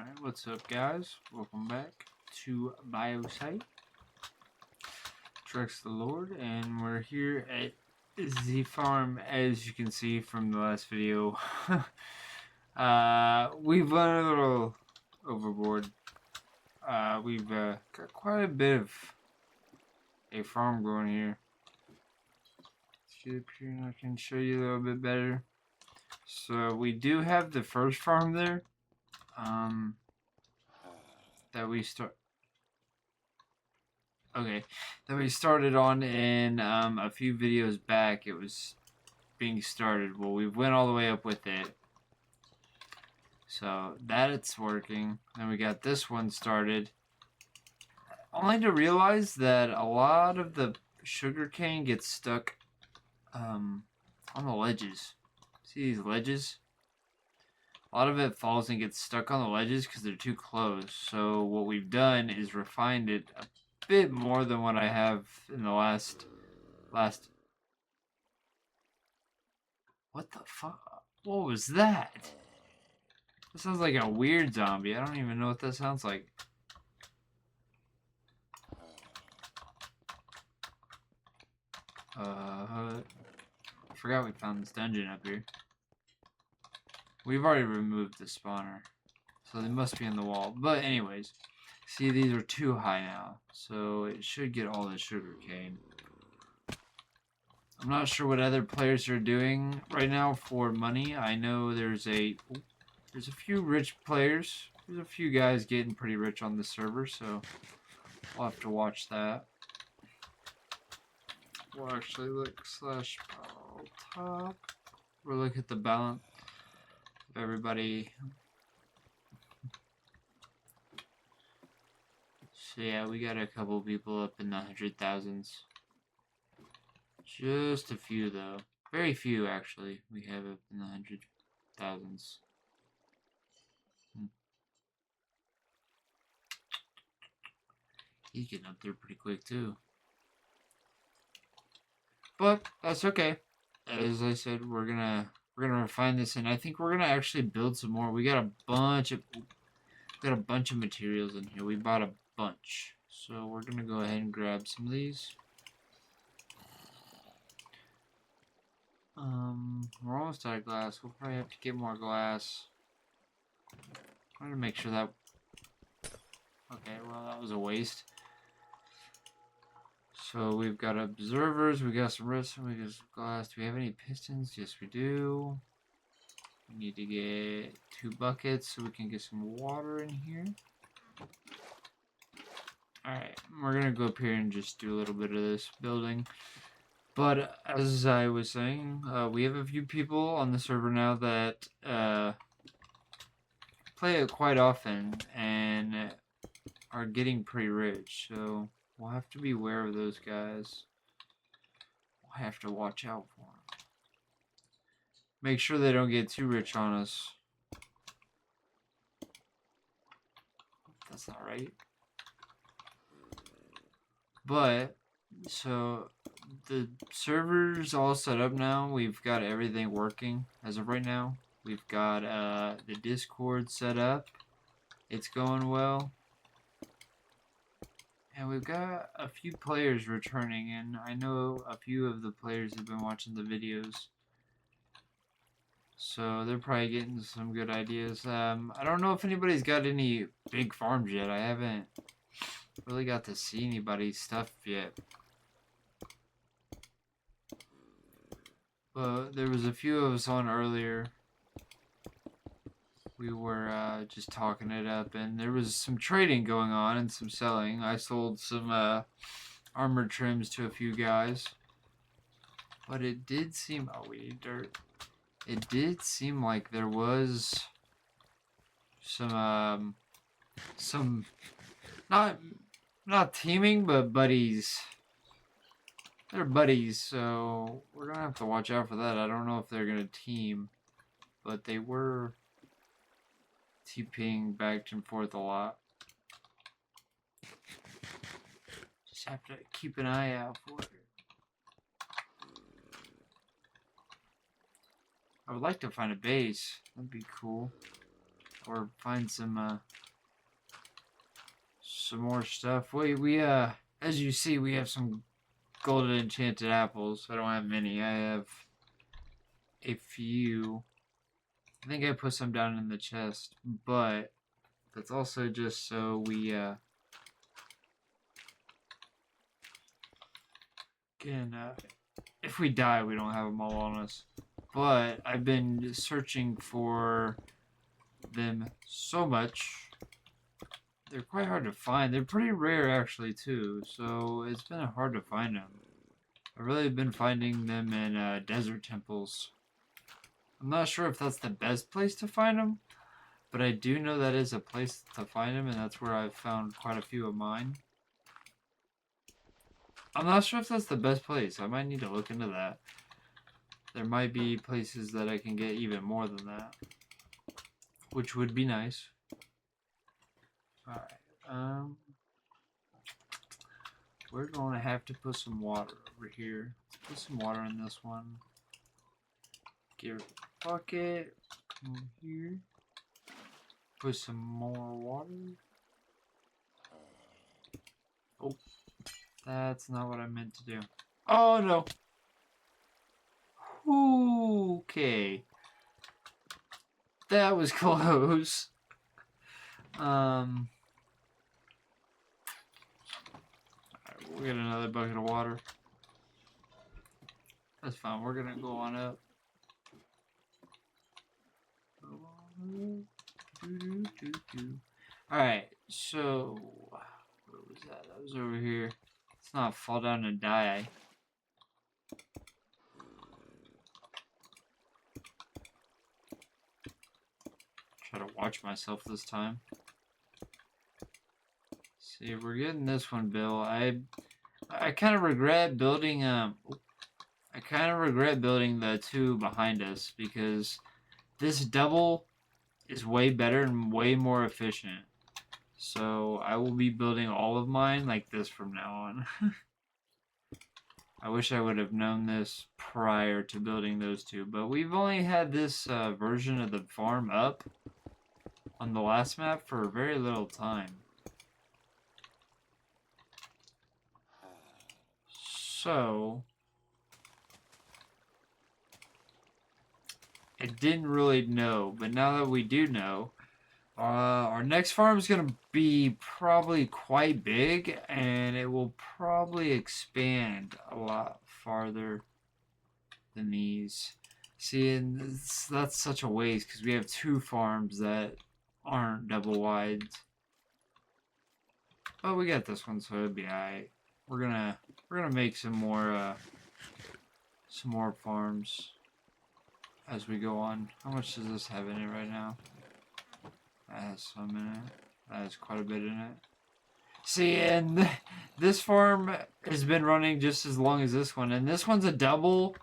Alright, what's up guys? Welcome back to Biosite. Trust the Lord, and we're here at the farm. As you can see from the last video, we've went a little overboard. We've got quite a bit of a farm going here. See up here, and I can show you a little bit better. So we do have the first farm there. That we started on in a few videos back. It was being started. Well, we went all the way up with it, so that it's working. Then we got this one started, only to realize that a lot of the sugarcane gets stuck on the ledges. See these ledges? A lot of it falls and gets stuck on the ledges because they're too close. So what we've done is refined it a bit more than what I have in the last. What the fuck? What was that? That sounds like a weird zombie. I don't even know what that sounds like. I forgot we found this dungeon up here. We've already removed the spawner, so they must be in the wall. But anyways, see, these are too high now, so it should get all the sugar cane. I'm not sure what other players are doing right now for money. I know there's a few rich players. There's a few guys getting pretty rich on the server, so we'll have to watch that. We'll actually look / top. We'll look at the balance. Everybody, so yeah, we got a couple people up in the 100,000s. Just a few though, very few actually. We have up in the 100,000s. He's getting up there pretty quick too, but that's okay. As I said, we're gonna refine this, and I think we're gonna actually build some more. We got a bunch of materials in here. We bought a bunch, so we're gonna go ahead and grab some of these. We're almost out of glass. We'll probably have to get more glass. I'm gonna make sure that. Okay, well that was a waste. So we've got observers, we got some redstone, we got some glass. Do we have any pistons? Yes, we do. We need to get 2 buckets so we can get some water in here. Alright, we're gonna go up here and just do a little bit of this building. But as I was saying, we have a few people on the server now that play it quite often and are getting pretty rich, so we'll have to be aware of those guys. We'll have to watch out for them. Make sure they don't get too rich on us. That's not right. But, so, the server's all set up now. We've got everything working as of right now. We've got the Discord set up. It's going well. And we've got a few players returning, and I know a few of the players have been watching the videos. So they're probably getting some good ideas. I don't know if anybody's got any big farms yet. I haven't really got to see anybody's stuff yet. But there was a few of us on earlier. We were just talking it up, and there was some trading going on and some selling. I sold some armor trims to a few guys. But it did seem... Oh, we need dirt. It did seem like there was some not teaming, but buddies. They're buddies, so we're gonna have to watch out for that. I don't know if they're gonna team, but they were TPing back and forth a lot. Just have to keep an eye out for it. I would like to find a base. That'd be cool. or find some more stuff. As you see, we have some golden enchanted apples. I don't have many. I have a few. I think I put some down in the chest, but that's also just so we can, if we die, we don't have them all on us. But I've been searching for them so much. They're quite hard to find. They're pretty rare, actually, too. So it's been hard to find them. I've really been finding them in desert temples. I'm not sure if that's the best place to find them, but I do know that is a place to find them, and that's where I've found quite a few of mine. I'm not sure if that's the best place. I might need to look into that. There might be places that I can get even more than that, which would be nice. Alright, we're going to have to put some water over here. Let's put some water in this one. Get a bucket. Come over here. Put some more water. Oh, that's not what I meant to do. Oh no. Okay. That was close. We'll get another bucket of water. That's fine. We're gonna go on up. Alright, so where was that? That was over here. Let's not fall down and die. Try to watch myself this time. See, we're getting this one built. I kind of regret building the two behind us, because this double is way better and way more efficient. So I will be building all of mine like this from now on. I wish I would have known this prior to building those two, but we've only had this version of the farm up on the last map for very little time. So I didn't really know, but now that we do know, our next farm is going to be probably quite big, and it will probably expand a lot farther than these. See, and that's such a waste, because we have two farms that aren't double wides. But we got this one, so it'll be alright. We're gonna make some more farms as we go on. How much does this have in it right now? That has some in it. That has quite a bit in it. See, and this farm has been running just as long as this one, and this one's a double,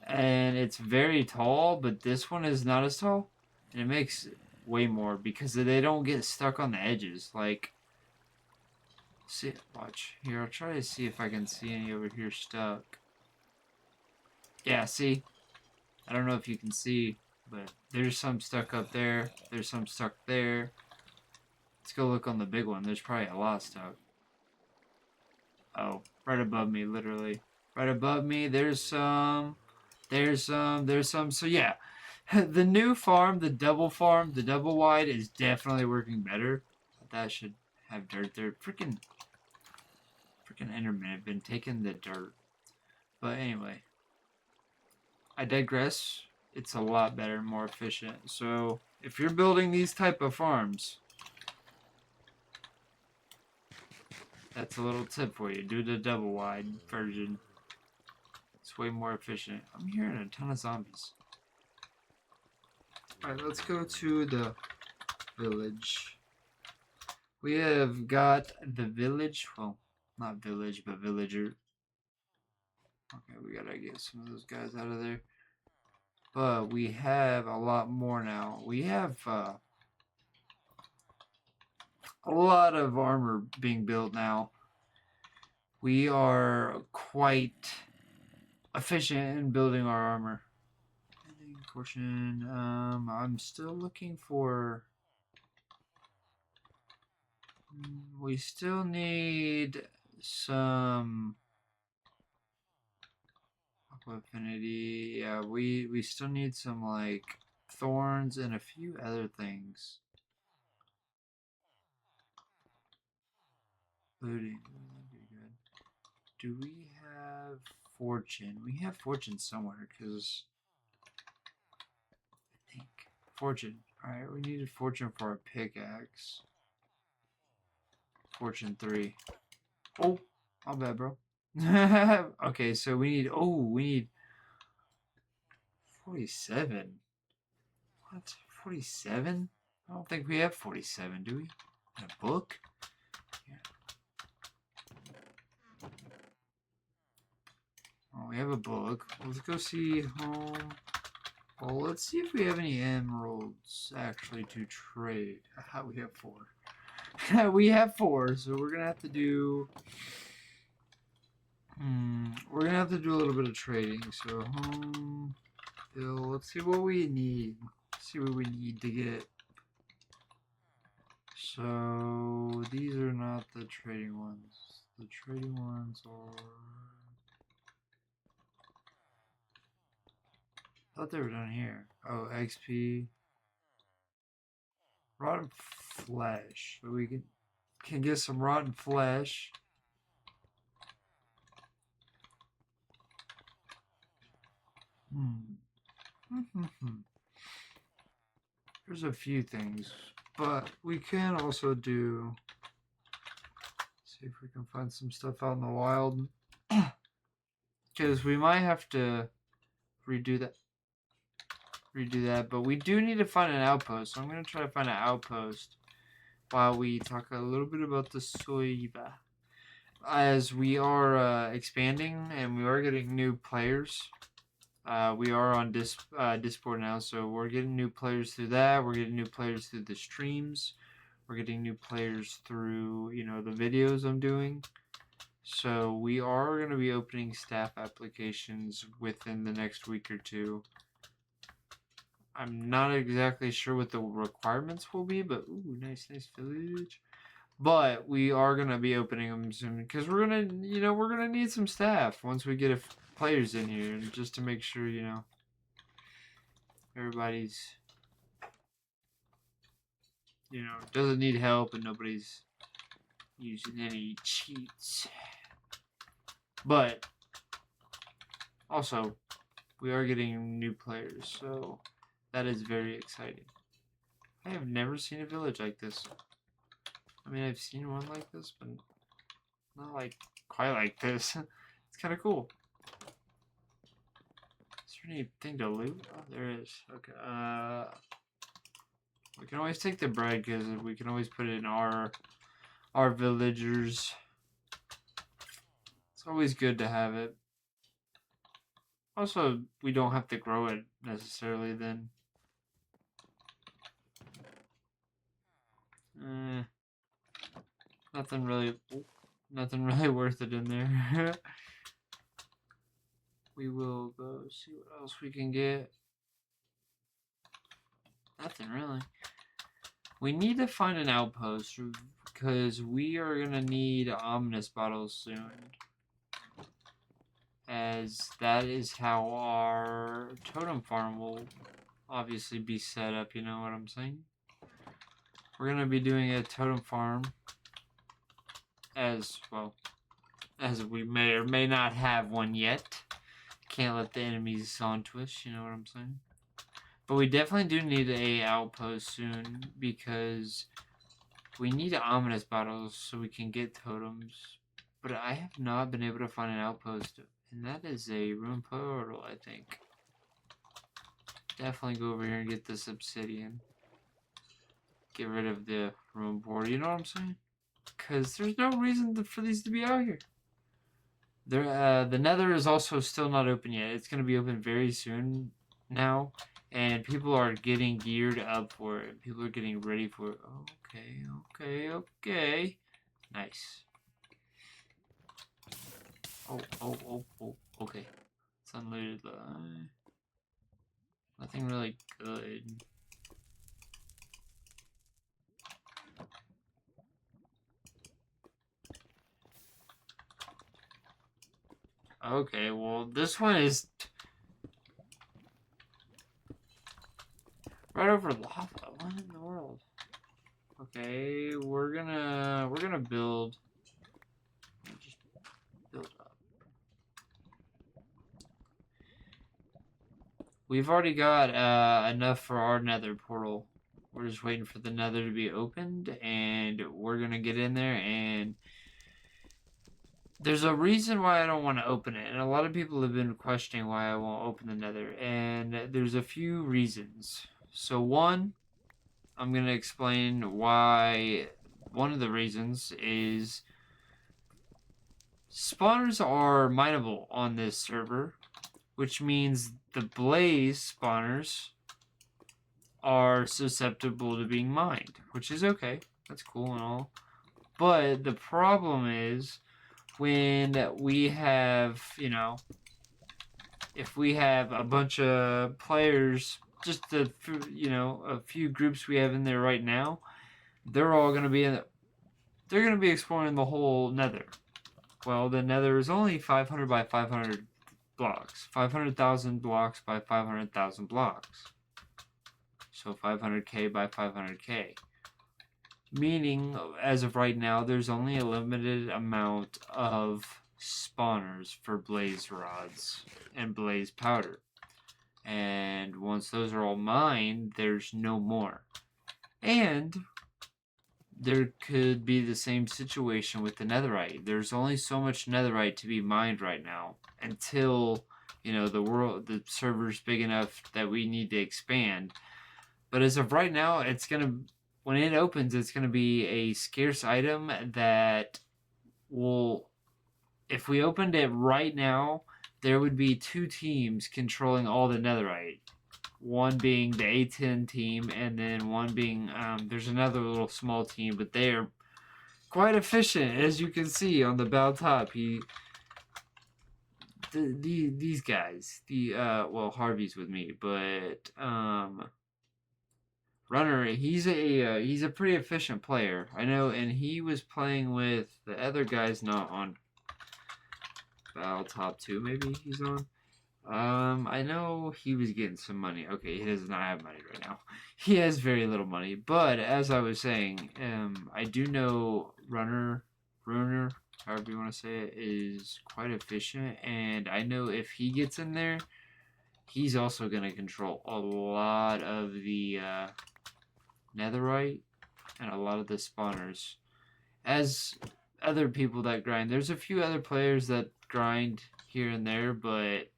and it's very tall, but this one is not as tall, and it makes way more because they don't get stuck on the edges. Like, see, watch here. I'll try to see if I can see any over here stuck. Yeah, see, I don't know if you can see, but there's some stuck up there. There's some stuck there. Let's go look on the big one. There's probably a lot stuck. Oh, right above me, literally. Right above me, there's some. There's some. So yeah, the new farm, the double wide is definitely working better. That should have dirt there. Freaking Enderman have been taking the dirt. But anyway, I digress. It's a lot better and more efficient. So if you're building these type of farms, that's a little tip for you. Do the double wide version. It's way more efficient. I'm hearing a ton of zombies. Alright, let's go to the village. We have got the village. Well, not village, but villager. Okay, we gotta get some of those guys out of there. But we have a lot more now. We have a lot of armor being built now. We are quite efficient in building our armor. Portion. I'm still looking for... We still need some... Aqua affinity. Yeah, we still need some, like, thorns and a few other things. Looting. That'd be good. Do we have fortune? We have fortune somewhere, because... I think. Fortune. Alright, we needed fortune for our pickaxe. Fortune 3. Oh, my bad, bro. Okay, so we need... Oh, we need... 47. What? 47? I don't think we have 47, do we? In a book? Yeah. Oh, we have a book. Let's go see home. Well, let's see if we have any emeralds actually to trade. We have 4. We have 4, so we're gonna have to do... we're gonna have to do a little bit of trading. So home, bill. Let's see what we need. See what we need to get. So these are not the trading ones. The trading ones are... I thought they were down here. Oh, XP. Rotten flesh. So we can get some rotten flesh. There's a few things, but we can also do... See if we can find some stuff out in the wild. Because we might have to redo that, but we do need to find an outpost. So I'm going to try to find an outpost while we talk a little bit about the soiba. As we are expanding and we are getting new players. We are on Discord now, so we're getting new players through that. We're getting new players through the streams. We're getting new players through, you know, the videos I'm doing. So we are going to be opening staff applications within the next week or 2. I'm not exactly sure what the requirements will be, but ooh, nice village. But we are going to be opening them soon because we're going to, you know, we're going to need some staff once we get players in here, just to make sure, you know, everybody's, you know, doesn't need help and nobody's using any cheats. But also, we are getting new players, so that is very exciting. I have never seen a village like this. I mean, I've seen one like this, but not like quite like this. It's kind of cool. Is there anything to loot? Oh, there is. Okay. We can always take the bread because we can always put it in our villagers. It's always good to have it. Also, we don't have to grow it necessarily then. Nothing really worth it in there. We will go see what else we can get. Nothing really. We need to find an outpost because we are gonna need ominous bottles soon. As that is how our totem farm will obviously be set up, you know what I'm saying? We're gonna be doing a totem farm as well as we may or may not have one yet. Can't let the enemies onto us, you know what I'm saying? But we definitely do need a outpost soon because we need ominous bottles so we can get totems. But I have not been able to find an outpost, and that is a ruined portal, I think. Definitely go over here and get this obsidian. Get rid of the ruined portal, you know what I'm saying? Because there's no reason for these to be out here. The nether is also still not open yet. It's going to be open very soon now. And people are getting geared up for it. People are getting ready for it. Okay. Nice. Oh. Okay. It's unlooted. Nothing really good. Okay, well, this one is right over lava. What in the world? Okay, we're gonna build. Just build up. We've already got enough for our nether portal. We're just waiting for the nether to be opened, and we're gonna get in there. And there's a reason why I don't want to open it, and a lot of people have been questioning why I won't open the nether, and there's a few reasons. So one, I'm gonna explain why. One of the reasons is spawners are mineable on this server, which means the blaze spawners are susceptible to being mined, which is okay. That's cool and all. But the problem is when we have, if we have a bunch of players, just a few groups we have in there right now, they're all going to be they're going to be exploring the whole nether. Well, the nether is only 500 by 500 blocks. 500,000 blocks by 500,000 blocks. So 500k by 500k. Meaning, as of right now, there's only a limited amount of spawners for blaze rods and blaze powder. And once those are all mined, there's no more. And there could be the same situation with the netherite. There's only so much netherite to be mined right now until, the server's big enough that we need to expand. But as of right now, when it opens, it's going to be a scarce item that will, if we opened it right now, there would be 2 teams controlling all the netherite. One being the A10 team, and then one being, there's another little small team, but they are quite efficient, as you can see on the bow top. These guys, Harvey's with me, but, Runner, he's a pretty efficient player. I know, and he was playing with the other guys not on Battle Top 2, maybe he's on. I know he was getting some money. Okay, he does not have money right now. He has very little money. But as I was saying, I do know Runner, however you want to say it, is quite efficient, and I know if he gets in there, he's also going to control a lot of the netherite and a lot of the spawners. As other people that grind, there's a few other players that grind here and there, but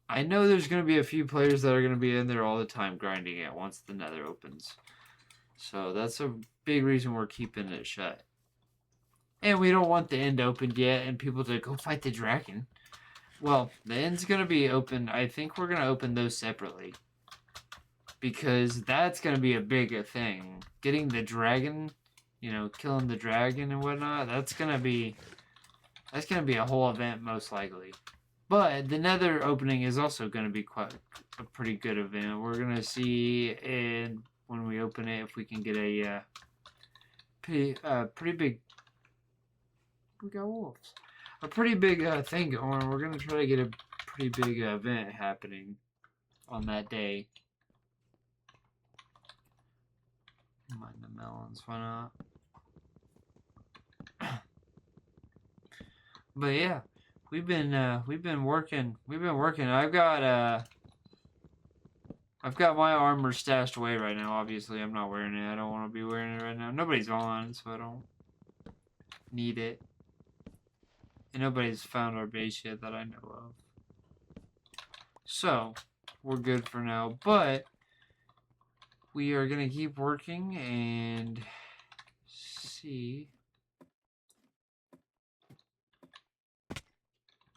I know there's going to be a few players that are going to be in there all the time grinding it once the nether opens. So that's a big reason we're keeping it shut. And we don't want the end opened yet and people to go fight the dragon. Well, the end's going to be open. I think we're going to open those separately, because that's going to be a big thing. Getting the dragon, killing the dragon and whatnot, that's going to be a whole event most likely. But the nether opening is also going to be quite a pretty good event. We're going to see when we open it if we can get a pretty big... We got wolves. A pretty big thing going. We're going to try to get a pretty big event happening on that day. Mind the melons, why not? But yeah, we've been working. I've got my armor stashed away right now. Obviously, I'm not wearing it. I don't want to be wearing it right now. Nobody's on, so I don't need it. And nobody's found our base yet that I know of. So, we're good for now. But we are going to keep working and see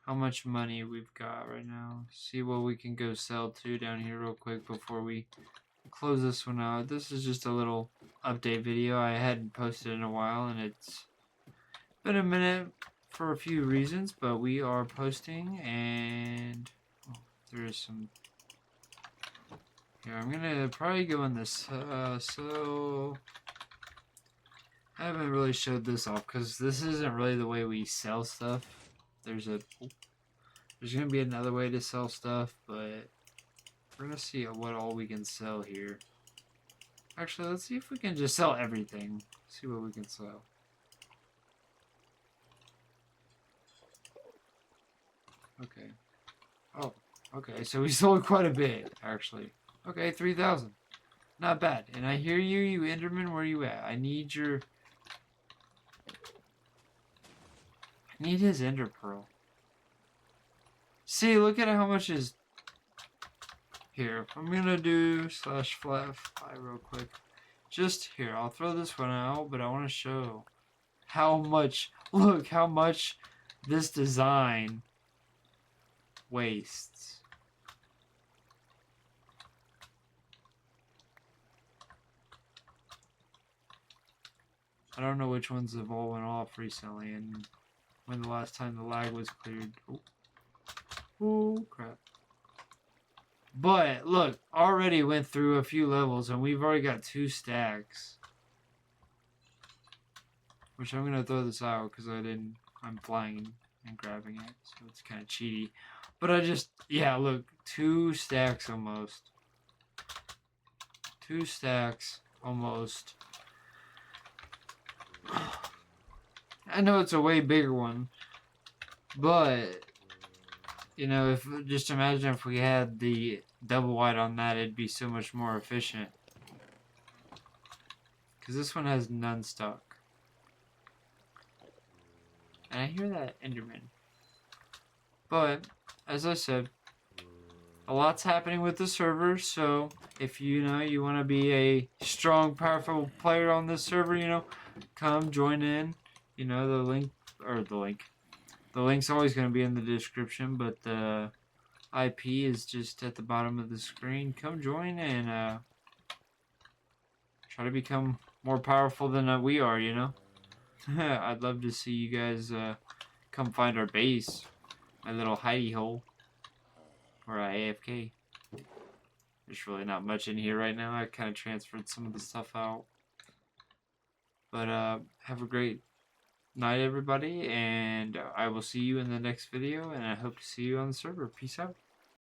how much money we've got right now. See what we can go sell to down here real quick before we close this one out. This is just a little update video. I hadn't posted in a while, and it's been a minute for a few reasons, but we are posting, and there is some... Here, I'm gonna probably go in this, so... I haven't really showed this off, because this isn't really the way we sell stuff. There's a There's gonna be another way to sell stuff, but we're gonna see what all we can sell here. Actually, let's see if we can just sell everything. See what we can sell. Okay. Oh, okay. So we sold quite a bit, actually. Okay, 3,000. Not bad. And I hear you, you Enderman. Where you at? I need your... I need his Ender Pearl. See, look at how much is... Here, I'm gonna do /fly real quick. Just here, I'll throw this one out, but I want to show how much... Look how much this design wastes. I don't know which ones have all went off recently and when the last time the lag was cleared. Oh crap. But look, already went through a few levels and we've already got 2 stacks. Which I'm gonna throw this out because I'm flying and grabbing it, so it's kind of cheaty. But I just, yeah, look, 2 stacks almost. 2 stacks almost. I know it's a way bigger one, but you know, if just imagine if we had the double wide on that, it'd be so much more efficient. Because this one has none stuck. And I hear that Enderman. But as I said, a lot's happening with the server, so if you want to be a strong, powerful player on this server, come join in. The link's always going to be in the description, but the IP is just at the bottom of the screen. Come join and try to become more powerful than we are, I'd love to see you guys come find our base, my little hidey hole, or AFK. There's really not much in here right now. I kind of transferred some of the stuff out. But have a great night, everybody, and I will see you in the next video, and I hope to see you on the server. Peace out.